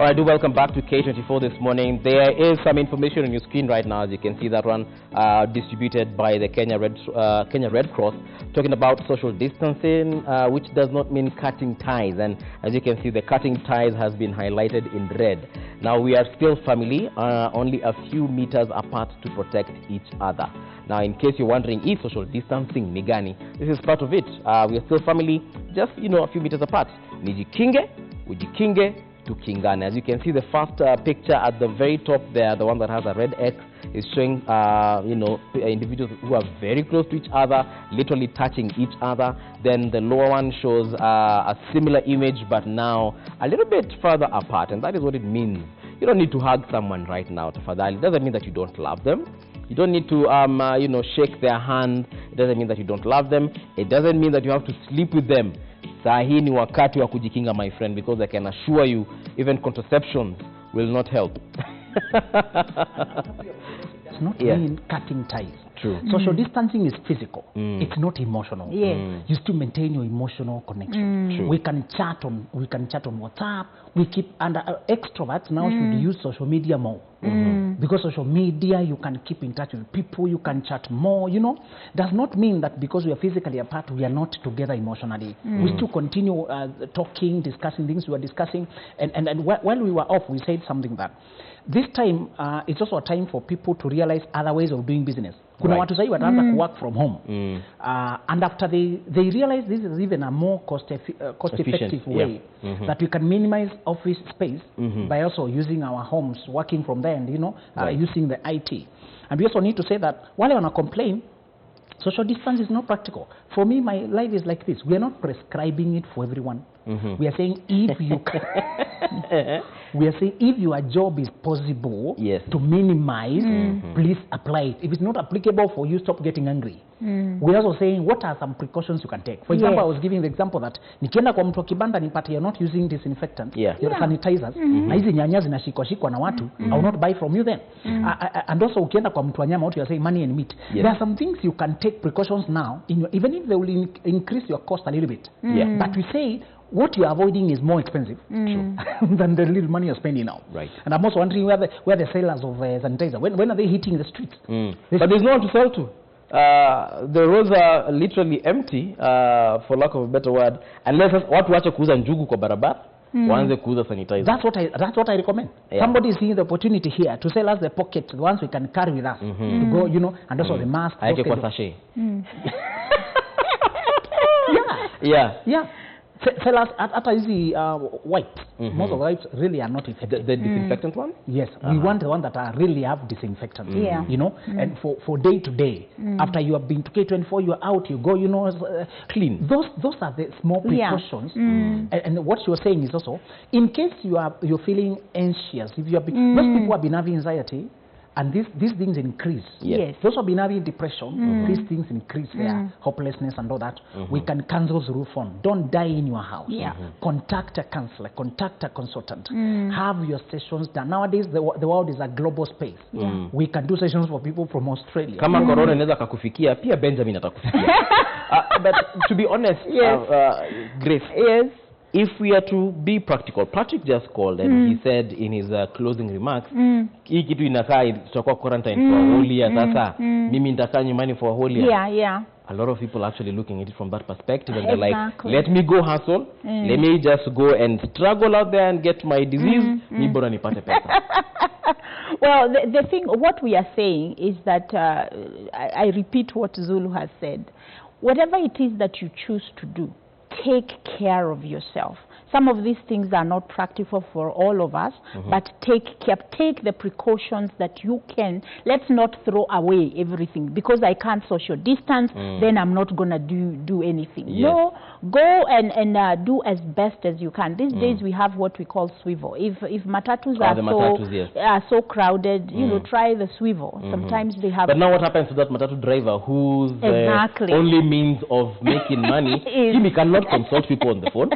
All right, do welcome back to K24 this morning. There is some information on your screen right now, as you can see that one distributed by the Kenya Red Cross, talking about social distancing, which does not mean cutting ties. And as you can see, the cutting ties has been highlighted in red. Now, we are still family, only a few meters apart to protect each other. Now, in case you're wondering, is social distancing ni gani? This is part of it. We are still family, just, a few meters apart. Nijikinge, ujikinge, tukingane. As you can see, the first picture at the very top there, the one that has a red X, is showing, individuals who are very close to each other, literally touching each other. Then the lower one shows a similar image, but now a little bit further apart, and that is what it means. You don't need to hug someone right now, tafadhali. It doesn't mean that you don't love them. You don't need to, shake their hand. It doesn't mean that you don't love them. It doesn't mean that you have to sleep with them. Sahi ni wakati wa kujikinga, my friend, because I can assure you, even contraception will not help. It's not mean cutting ties. True. Social distancing is physical. It's not emotional. Yes. You still maintain your emotional connection. True. We can chat on WhatsApp. We keep extroverts now should use social media more. Because social media, you can keep in touch with people, you can chat more, Does not mean that because we are physically apart, we are not together emotionally. We still continue talking, discussing things we were discussing. And while we were off, we said something that this time, it's also a time for people to realize other ways of doing business. Kuna watu sahi wataanza work from home. And after they realize this is even a more cost-effective way that we can minimize office space by also using our homes, working from there and, using the IT. And we also need to say that while I want to complain, social distance is not practical. For me, my life is like this. We are not prescribing it for everyone. We are saying if you can, we are saying if your job is possible to minimize, please apply it. If it's not applicable for you, stop getting angry. We're also saying what are some precautions you can take. For example, I was giving the example that nikienda kwa mtu kibanda nipate you're not using disinfectant, you're sanitizers, na hizi nyanya zinashikwa na watu, I will not buy from you then. And also ukienda kwa mtu wanyama, what you are saying, money and meat. There are some things you can take precautions now, even if they will increase your cost a little bit. But we say, what you're avoiding is more expensive than the little money you're spending now. Right. And I'm also wondering where the sellers of sanitizer, when are they hitting the streets? But there's no one to sell to. The roads are literally empty, for lack of a better word, unless watu wache kuuza njugu kwa barabara, waanze kuuza sanitizer. That's what I recommend. Somebody is seeing the opportunity here to sell us the pocket, the ones we can carry with us, to go, and also the mask. Aeke kwa sachet. Yeah. Tell us, at easy wipes. Most of the wipes really are not effective. The disinfectant one? Yes, we want the one that really have disinfectant. And for day to day, after you have been to K24, you are out, you go, clean. Those are the small precautions. And what you are saying is also, in case you're feeling anxious, if you have been, most people have been having anxiety, and these things increase. Yes. Those who have been having depression, these things increase their hopelessness and all that. We can cancel the roof on. Don't die in your house. Contact a counselor, contact a consultant. Have your sessions done. Nowadays, the world is a global space. We can do sessions for people from Australia. Kama corona inaweza kakufikia, pia Benjamin atakufikia. But to be honest, Grace, if we are to be practical, Patrick just called and he said in his closing remarks, hii kitu inakaa tutakuwa quarantine for a whole year sasa. Mimi nitakaa nyumbani for a whole year. A lot of people are actually looking at it from that perspective, and they're like, let me go hustle, let me just go and struggle out there and get my disease, mi bora nipate pesa. Well, the thing, what we are saying is that, I repeat what Zulu has said, whatever it is that you choose to do, take care of yourself. Some of these things are not practical for all of us, but take the precautions that you can. Let's not throw away everything because I can't social distance, then I'm not going to do anything. No, go and do as best as you can. These days we have what we call swivel. If matatus are so crowded, try the swivel. Sometimes they have... But now what happens to that matatu driver whose only means of making money, he cannot consult people on the phone?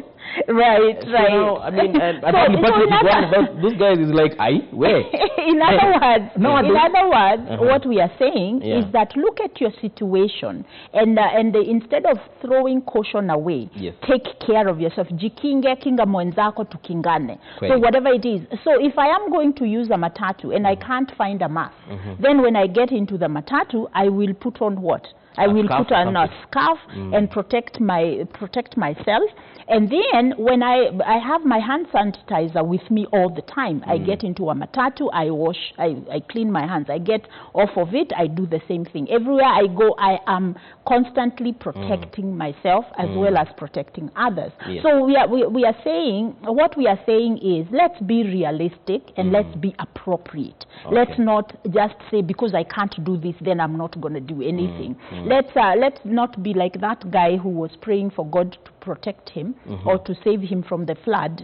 Right. Right. So now, I mean, and those guys is like, where? In other words, what we are saying is that look at your situation and instead of throwing caution away, take care of yourself. Jikinge kinga mwenzako tukingane. So whatever it is. So if I am going to use a matatu and I can't find a mask, then when I get into the matatu, I will put on what? I will put on a scarf and protect myself. And then when I have my hand sanitizer with me all the time, I get into a matatu, I wash, I clean my hands. I get off of it, I do the same thing. Everywhere I go, I am constantly protecting myself as well as protecting others. So we are saying, what we are saying is, let's be realistic and let's be appropriate. Let's not just say, because I can't do this, then I'm not going to do anything. Let's not be like that guy who was praying for God to protect him or to save him from the flood.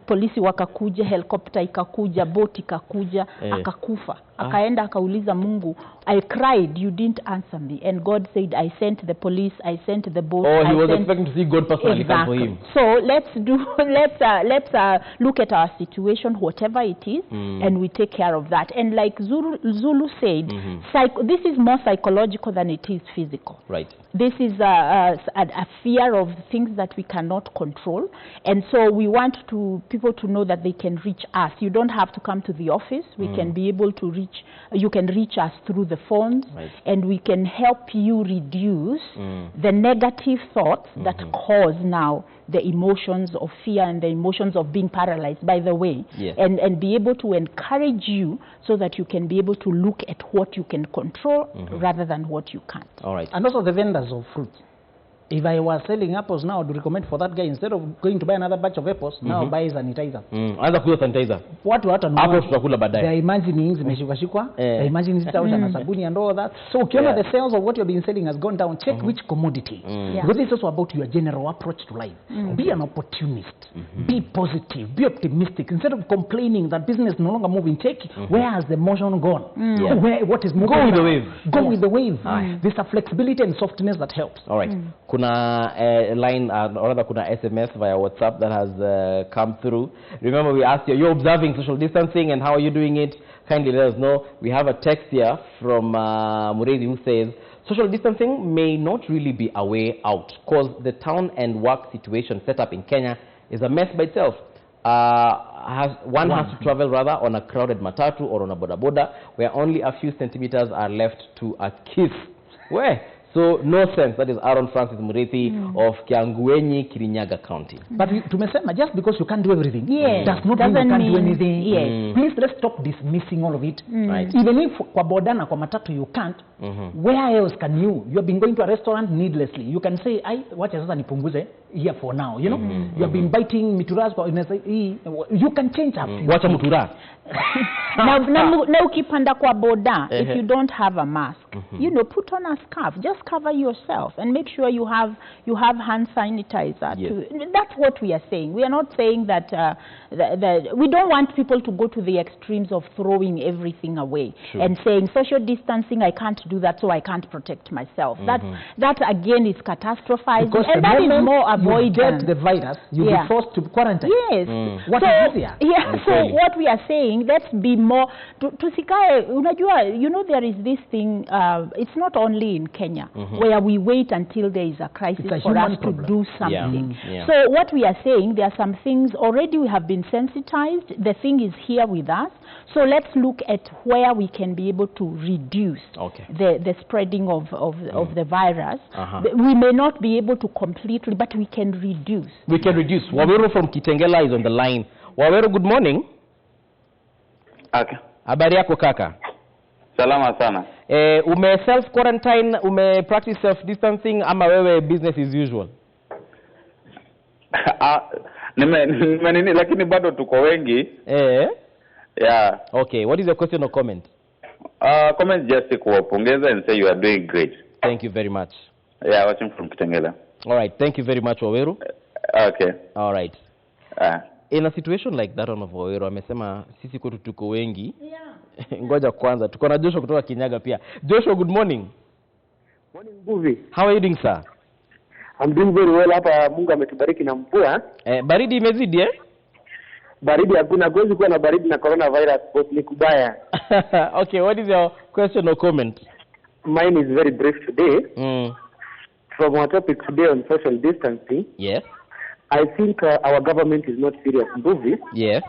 Polisi wakakuja, helicopter ikakuja, boat ikakuja, akakufa. Akaenda akauliza Mungu, I cried, you didn't answer me. And God said, I sent the police, I sent the boat. Oh, he was expecting to see God personally come for him. So let's look at our situation, whatever it is, and we take care of that. And like Zulu said, this is more psychological than it is physical. Right. This is a fear of things that we cannot control. And so we want people to know that they can reach us. You don't have to come to the office. We can be able to reach, you can reach us through the phones, and we can help you reduce the negative thoughts that cause now the emotions of fear and the emotions of being paralyzed, by the way, and be able to encourage you so that you can be able to look at what you can control rather than what you can't. All right. And also the vendors of fruit. If I was selling apples now, I would recommend for that guy, instead of going to buy another batch of apples, now buy sanitizer. Anza kuwa sanitizer. Watu Apples tutakula baadaye. They are imagining zimeshikwa. They are imagining zitaosha na sabuni and all that. So ukiona the sales of what you've been selling has gone down, check which commodity. Because it's also about your general approach to life. Be an opportunist. Be positive. Be optimistic. Instead of complaining that business is no longer moving, check where has the motion gone? What is moving? Go with the wave. Go with the wave. There's a flexibility and softness that helps. All right. Kuna line or rather kuna SMS via WhatsApp that has come through. Remember, we asked you, you're observing social distancing and how are you doing it? Kindly let us know. We have a text here from Murezi who says, social distancing may not really be a way out because the town and work situation set up in Kenya is a mess by itself. One has to travel rather on a crowded matatu or on a boda boda where only a few centimeters are left to a kiss. Where? So, no sense. That is Aaron Francis Murithi of Kianguenyi, Kirinyaga County. But tumesema, just because you can't do everything, does not mean you can't do anything. Please, let's stop dismissing all of it. Right. Even if kwa boda na kwa matatu you can't, where else can you? You have been going to a restaurant needlessly. You can say, wacha sasa nipunguze here for now. You know, you have been biting mituras. You can change up. Wacha mutura. na ukipanda kwa boda, if you don't have a mask, you know, put on a scarf. Just cover yourself and make sure you have hand sanitizer. That's what we are saying. We are not saying that we don't want people to go to the extremes of throwing everything away and saying social distancing, I can't do that, so I can't protect myself. That again is catastrophizing, because and that is more avoidance. You get the virus, you'll be forced to quarantine. Yes. What is easier? So what we are saying, let's be more tusikae. Unajua, you know, there is this thing. It's not only in Kenya where we wait until there is a crisis for us to do something. So what we are saying, there are some things already we have been sensitized. The thing is here with us. So let's look at where we can be able to reduce the spreading of the virus. We may not be able to completely, but we can reduce. We can reduce. Waweru from Kitengela is on the line. Waweru, good morning. Okay. Habari yako kaka? Salama sana. Ume self quarantine, ume practice self distancing ama wewe business as usual? Nini lakini bado tuko wengi. Yeah. Okay, what is your question or comment? Comment just kuwapongeza and say you are doing great. Thank you very much. Yeah, watching from Kitengela. All right, thank you very much Waweru. Okay. All right. In a situation like that on Waweru amesema sisi kwetu tuko wengi. Ngoja kwanza tuko na Joshua kutoka Kinyaga pia. Joshua, good morning. Morning, Buvi. How are you doing, sir? I'm doing very well hapa, Mungu ametubariki na mvua. Baridi imezidi Baridi hakuna, huwezi kuwa na baridi na coronavirus, both ni kubaya. Okay, what is your question or comment? Mine is very brief today. From our topic today on social distancing. Yes. I think our government is not serious movie. Yes.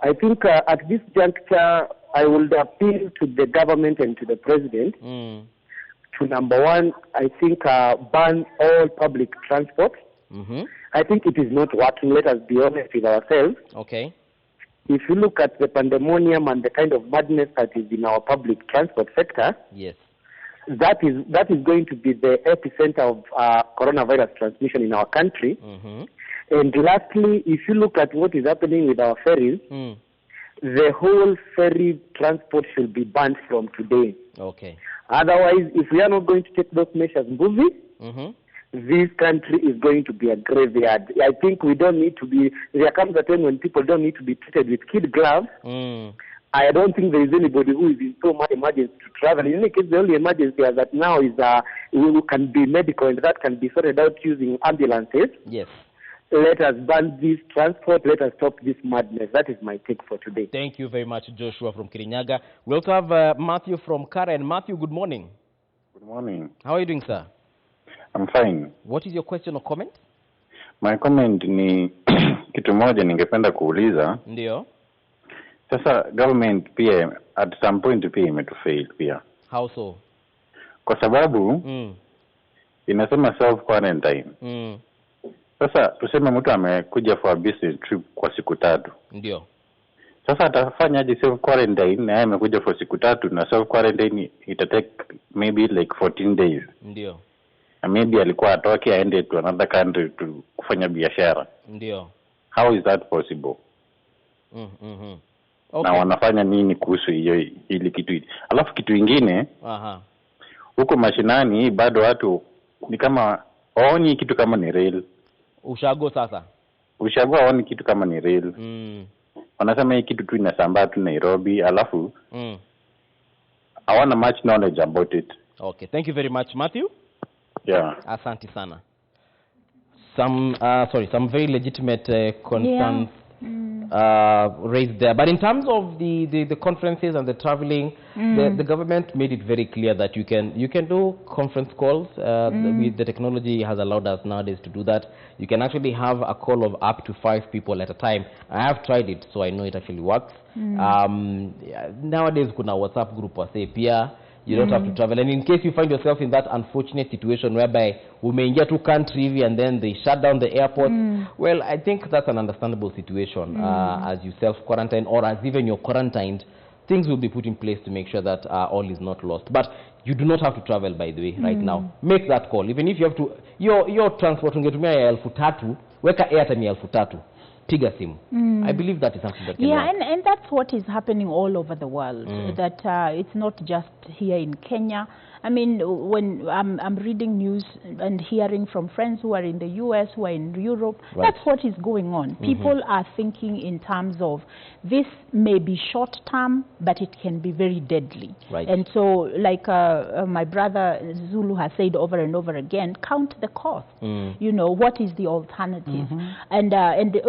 I think at this juncture, I would appeal to the government and to the president to, number one, I think ban all public transport. I think it is not working. Let us be honest with ourselves. Okay. If you look at the pandemonium and the kind of madness that is in our public transport sector, yes, that is going to be the epicenter of coronavirus transmission in our country. And lastly, if you look at what is happening with our ferries, the whole ferry transport should be banned from today. Okay. Otherwise, if we are not going to take those measures moving, this country is going to be a graveyard. I think we don't need to be, there comes a time when people don't need to be treated with kid gloves. I don't think there is anybody who is in so much emergency to travel. In any case, the only emergency as that now is we can be medical, and that can be sorted out using ambulances. Yes. Let us ban this transport. Let us stop this madness. That is my take for today. Thank you very much, Joshua from Kirinyaga. We also have Matthew from Karen. Matthew, good morning. Good morning. How are you doing, sir? I'm fine. What is your question or comment? My comment ni kitu moja ningependa kuuliza. Ndio. Sasa government pia at some point pia imetufail pia. How so? Kwa sababu inasema self quarantine. Sasa tuseme mtu amekuja for a business trip kwa siku 3. Ndio. Sasa atafanya aje self quarantine na yeye amekuja for siku 3 na self quarantine ita take maybe like 14 days. Ndio. Na maybe alikuwa atoke aende to another country to kufanya biashara. Ndio. How is that possible? Okay. Na wanafanya nini kuhusu hiyo ili kitu hili? Alafu kitu kingine, huko mashinani bado watu ni kama waoni kitu kama ni real. Ushago sasa. Ushago waoni kitu kama ni real. Wanasema hii kitu tu inasambaa tu Nairobi, alafu hawana much knowledge about it. Okay, thank you very much, Matthew. Yeah. Asante sana. Some very legitimate concerns raised there. But in terms of the conferences and the traveling, the government made it very clear that you can do conference calls. The technology has allowed us nowadays to do that. You can actually have a call of up to 5 people at a time. I have tried it, so I know it actually works. Nowadays, kuna WhatsApp group wase pia. You don't have to travel. And in case you find yourself in that unfortunate situation whereby umeingia to country and then they shut down the airport, well, I think that's an understandable situation. As you self-quarantine or as even you're quarantined, things will be put in place to make sure that all is not lost. But you do not have to travel, by the way, right now. Make that call. Even if you have to, your transport, ungetumia ya 3,000, weka airtime ya 3,000. Piga simu. I believe that is something that can work. And that's what is happening all over the world. That it's not just here in Kenya. I mean, when I'm reading news and hearing from friends who are in the US, who are in Europe, that's what is going on. People are thinking in terms of this may be short term, but it can be very deadly. And so, like my brother Zulu has said over and over again, count the cost. You know, what is the alternative? And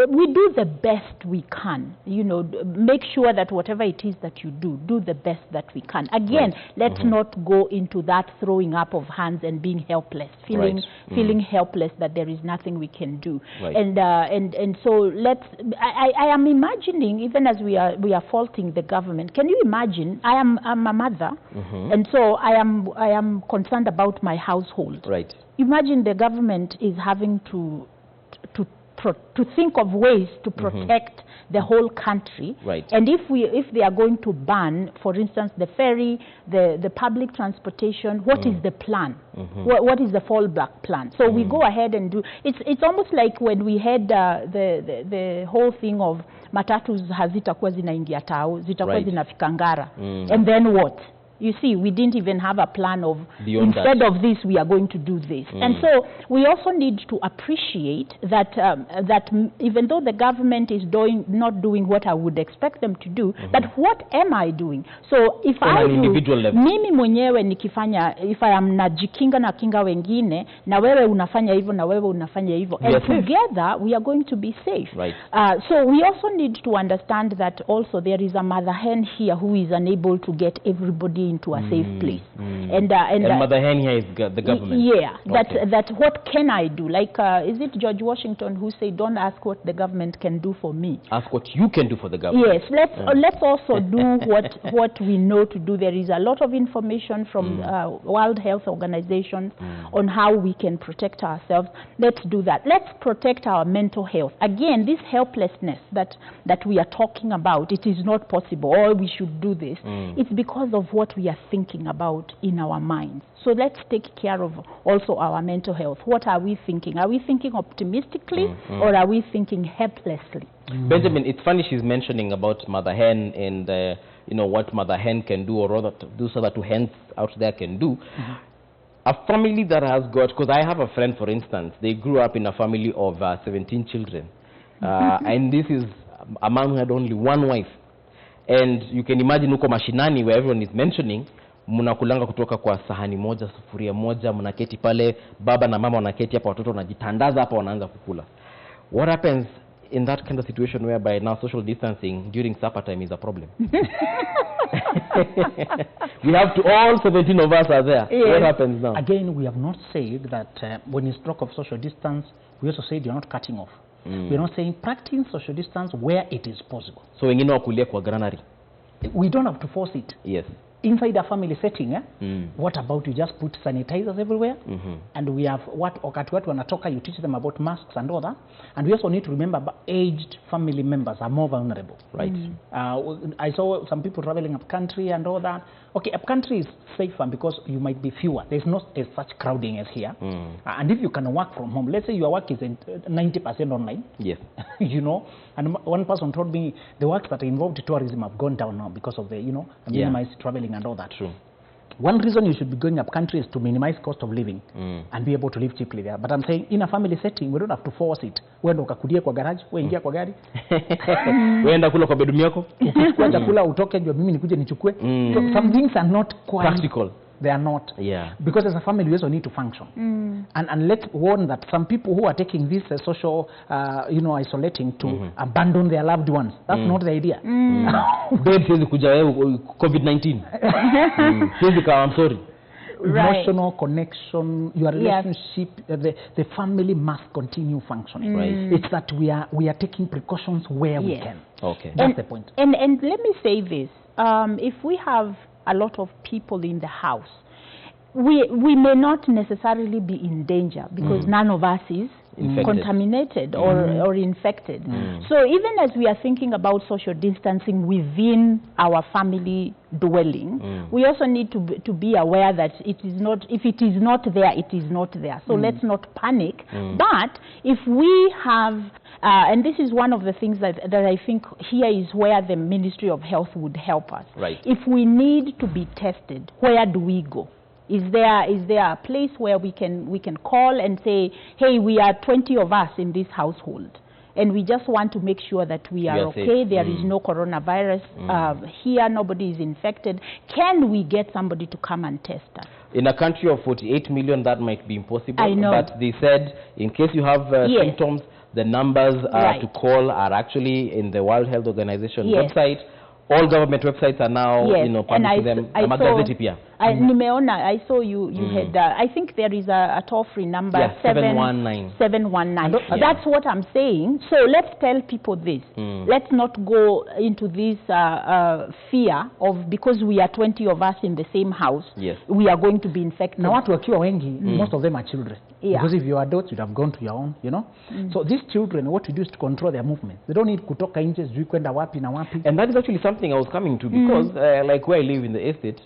we do the best we can. You know, make sure that whatever it is that you do the best that we can. Again, let's not go into that throwing up of hands and being helpless, feeling helpless that there is nothing we can do. And so let's. I am imagining, even as we are faulting the government. Can you imagine? I'm a mother, and so I am concerned about my household. Imagine the government is having to think of ways to protect the whole country. And if they are going to ban, for instance, the ferry, the public transportation, what is the plan? What is the fallback plan? So we go ahead and do. It's almost like when we had the whole thing of matatus hazitakuwa zinaingia tao, zitakuwa zinafika Ngara. And then what? You see, we didn't even have a plan of, Beyond instead that. of this, we are going to do this. And so we also need to appreciate that, even though the government is not doing what I would expect them to do, but what am I doing? So if On I an do, individual level. mimi mwenyewe nikifanya, if I am najikinga na kinga wengine, na wewe unafanya hivyo, na wewe unafanya hivyo, and together we are going to be safe. Right. So we also need to understand that also there is a mother hen here who is unable to get everybody into a safe place. And mother hen here is the government. Yeah, Okay. that what can I do? Like, is it George Washington who said, don't ask what the government can do for me. Ask what you can do for the government. Yes, let's also do what we know to do. There is a lot of information from World Health Organization on how we can protect ourselves. Let's do that. Let's protect our mental health. Again, this helplessness that we are talking about, it is not possible, or we should do this. It's because of what we are thinking about in our minds. So let's take care of also our mental health. What are we thinking? Are we thinking optimistically or are we thinking helplessly? Benjamin, it's funny she's mentioning about mother hen and you know what mother hen can do, or rather those other two hens out there can do. A family that has got, because I have a friend, for instance, they grew up in a family of 17 children. And this is a man who had only one wife. And you can imagine huko mashinani where everyone is mentioning, mnakulanga kutoka kwa sahani moja, sufuria moja, mnaketi pale, baba na mama wanaketi hapa, watoto wanajitandaza hapa, wanaanza kukula. What happens in that kind of situation whereby now social distancing during supper time is a problem? We have to, all 17 of us are there. Yes. What happens now? Again, we have not said that when you talk of social distance, we also said you're not cutting off. We're not saying practice social distance where it is possible. So wengine wakulia kwa granary. We don't have to force it. Yes. Inside a family setting, what about you just put sanitizers everywhere? And we have wakati watu wanatoka, you teach them about masks and all that. And we also need to remember aged family members are more vulnerable. Right. I saw some people traveling up country and all that. Okay, up country is safer because you might be fewer. There's not as such crowding as here. And if you can work from home, let's say your work is 90% online. Yes. You know, and one person told me the works that involved tourism have gone down now because of the, you know, minimized traveling and all that. True. One reason you should be going up country is to minimize cost of living and be able to live cheaply there. But I'm saying in a family setting, we don't have to force it. Wenda ukakudia kwa garage, ingia kwa gari. Wenda kula kwa bedroom yako. Ukichukua chakula utoke ndio mimi nikuje nichukue. So some things are not quite practical. They are not. Yeah. Because as a family, we also need to function. And let's warn that some people who are taking this social, you know, isolating to abandon their loved ones. That's not the idea. Babe, siwezi kuja COVID-19. Siwezi kawa, I'm sorry. Emotional connection, your relationship, the family must continue functioning. Right. It's that we are taking precautions where we can. Okay. That's the point. And let me say this. If we have a lot of people in the house, we may not necessarily be in danger because none of us is contaminated or infected. So even as we are thinking about social distancing within our family dwelling, we also need to be aware that it is not, if it is not there, it is not there. So let's not panic. But if we have, and this is one of the things that I think here is where the Ministry of Health would help us. Right. If we need to be tested, where do we go? Is there a place where we can call and say, hey, we are 20 of us in this household, and we just want to make sure that we are okay, safe. There is no coronavirus here, nobody is infected. Can we get somebody to come and test us? In a country of 48 million, that might be impossible. I know. But they said, in case you have symptoms, the numbers to call are actually in the World Health Organization website. All government websites are now, you know, publishing them. I saw you had, I think there is a toll-free number, 719. 719. That's what I'm saying. So let's tell people this. Let's not go into this fear of, because we are 20 of us in the same house, we are going to be infected. Now, watu wakiwa wengi, most of them are children. Because if you're adults, you'd have gone to your own, you know. So these children, what we do is to control their movement. They don't need kutoka nje, sijui kwenda wapi na wapi. And that is actually something I was coming to, because like where I live in the estate,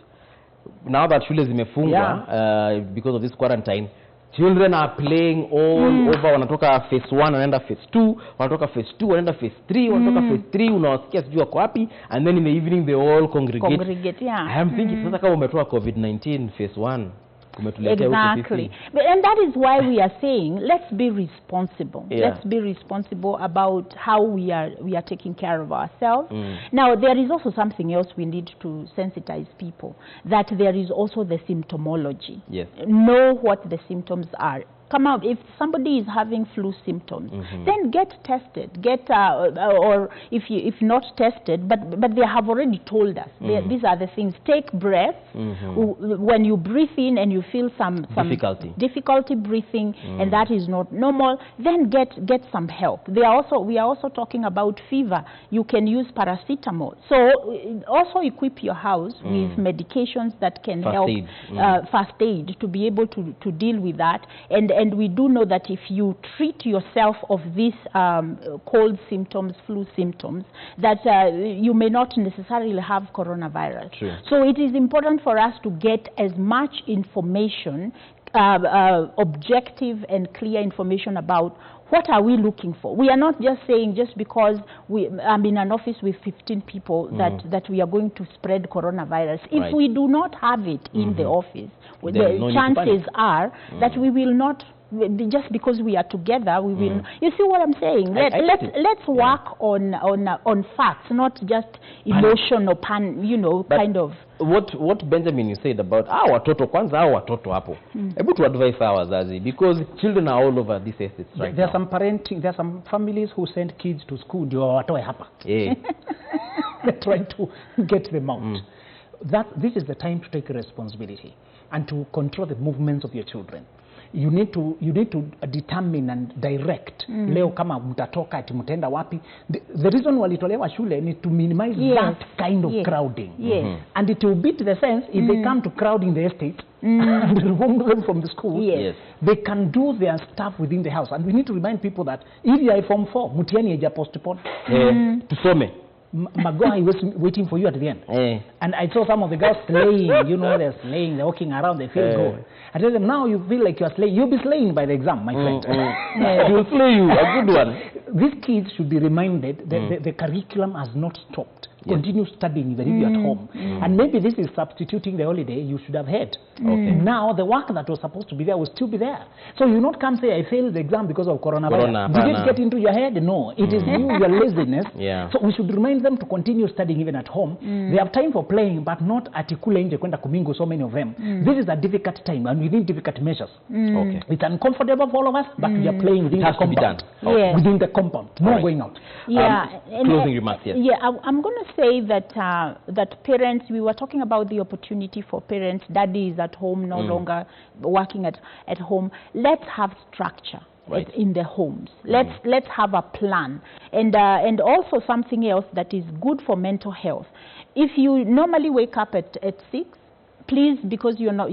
now that shule zimefungwa because of this quarantine, children are playing all over, wanatoka phase 1 wanaenda phase 2, wanatoka phase 2 wanaenda phase 3, wanatoka phase 3 unawasikia sijui wako wapi, and then in the evening they all congregate. Yeah. I am thinking sasa kama umetoa COVID-19 phase 1 exactly. And that is why we are saying let's be responsible. Yeah. Let's be responsible about how we are taking care of ourselves. Now there is also something else we need to sensitize people, that there is also the symptomology. Yes. Know what the symptoms are. Come out. If somebody is having flu symptoms, then get tested. Or if not tested, but they have already told us. These are the things. Take breath. When you breathe in and you feel some difficulty breathing, and that is not normal, then get some help. We are also talking about fever. You can use paracetamol. So also equip your house with medications that can help first aid to be able to deal with that. And we do know that if you treat yourself of these cold symptoms, flu symptoms, that you may not necessarily have coronavirus. True. So it is important for us to get as much information, objective and clear information about what are we looking for. We are not just saying just because I'm in an office with 15 people that we are going to spread coronavirus. If we do not have it in the office, the chances are that we will not, just because we are together, we will. You see what I'm saying? Let's work on facts, not just emotion or kind of. What Benjamin you said about watoto kwanza watoto hapo. Able to advise our wazazi, because children are all over these estates right now. There are some families who send kids to school ndio watoe hapa. Yeah. They're trying to get them out. This is the time to take responsibility and to control the movements of your children. You need to determine and direct. Leo kama mtatoka ati mtaenda wapi. The reason walitolewa shule is to minimize that kind of crowding. And it will beat the sense if they come to crowding the estate and remove them from the school. They can do their stuff within the house. And we need to remind people that if you are Form 4, mutiani eja postpone. Tusome. Magoha was waiting for you at the end. And I saw some of the girls slaying, they're slaying, they're walking around, they feel good. I tell them, now you feel like you're slaying. You'll be slaying by the exam, my friend. You'll slay you, a good one. These kids should be reminded that the curriculum has not stopped. Continue studying even if you're at home. And maybe this is substituting the holiday you should have had. Now the work that was supposed to be there will still be there. So you not come say, I failed the exam because of coronavirus. Did it get into your head? No. It is you, your laziness. So we should remind them to continue studying even at home. They have time for playing, but not atikule nje kwenda kumingo, so many of them. This is a difficult time, and we need difficult measures. It's uncomfortable for all of us, but we are playing within the compound. Within the compound. No going out. Closing remarks, yes. I'm going to say that that parents, we were talking about the opportunity for parents. Daddy is at home, no longer working at home. Let's have structure in the homes. Let's have a plan, and also something else that is good for mental health. If you normally wake up at 6, please, because you're not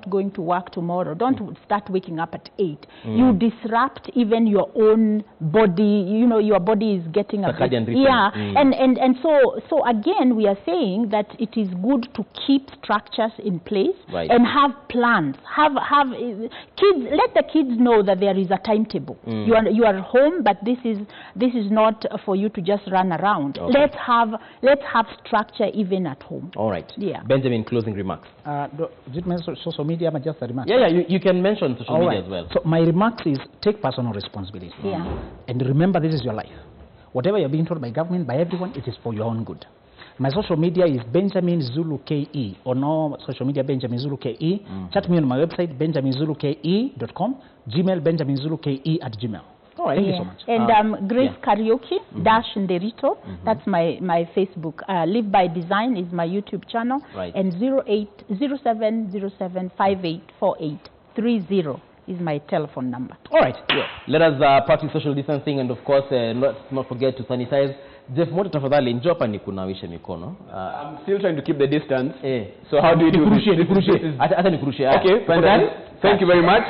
going to work tomorrow, don't start waking up at 8. You disrupt even your own body. Your body is getting a bit, and so again we are saying that it is good to keep structures in place and have plans. Have kids. Let the kids know that there is a timetable. You are home, but this is not for you to just run around. Let's have structure even at home. All right. Benjamin, closing remarks. Did it mention social media or just a remark? You can mention social media as well. So my remarks is take personal responsibility. And remember, this is your life. Whatever you're being told by government, by everyone, it is for your own good. My social media is Benjamin Zulu KE. On all social media, Benjamin Zulu KE. Chat me on my website, benjaminzuluke.com. Gmail, benjaminzuluke@gmail. All right, thank you so much. And Grace Kariuki, Dash Nderito, that's my Facebook. Live by Design is my YouTube channel. And 0707584830 is my telephone number. All right. Let us practice social distancing, and of course, let's not forget to sanitize. Jeff, moto tafadhali njoo hapa nikunawishe mikono. I'm still trying to keep the distance. So how do you do this? Hata nikurushe. Okay, fine. Thank you very much.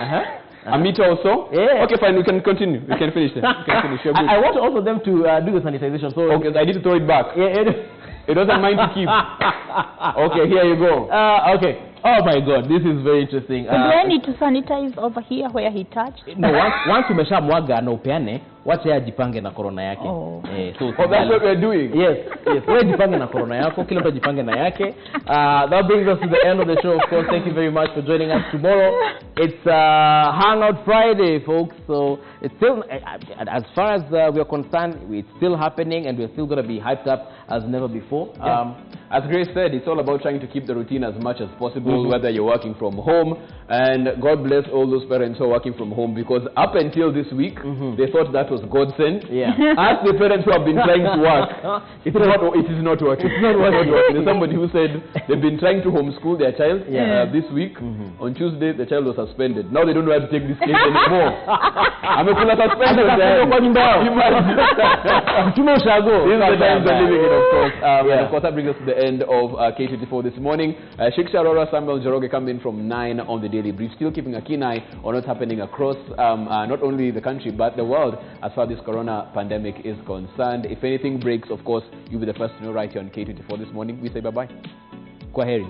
Amita also? Okay, fine, we can continue. We can finish then. I want also them to do the sanitization. So okay, I need to throw it back. It doesn't mind to keep. Okay, here you go. Okay. Oh my God, this is very interesting. So do I need to sanitize over here where he touched? No, once umeshamwaga na upeane, wacha yeye ajipange na corona yake. So that's what we're doing. Yes. Wewe jipange na corona yako, kila mtu ajipange na yake. That brings us to the end of the show. Of course, thank you very much for joining us. Tomorrow, it's Hangout Friday, folks. So it's still, as far as we are concerned, it's still happening, and we're still going to be hyped up as never before. As Grace said, it's all about trying to keep the routine as much as possible, whether you're working from home. And God bless all those parents who are working from home, because up until this week, they thought that was God sent. Ask the parents who have been trying to work. It is not working. It's not working. There's somebody who said they've been trying to homeschool their child this week. On Tuesday, the child was suspended. Now they don't know how to take this case anymore. I'm going to suspend you. This is the times we're living in, of course. And of course, that brings us to the end of K24 this morning. Shiksha Arora, Samuel Joroge come in from 9 on the Daily Brief, still keeping a keen eye on what's happening across not only the country but the world as far as this corona pandemic is concerned. If anything breaks, of course, you'll be the first to know right here on K24 this morning. We say bye-bye. Kwaheri.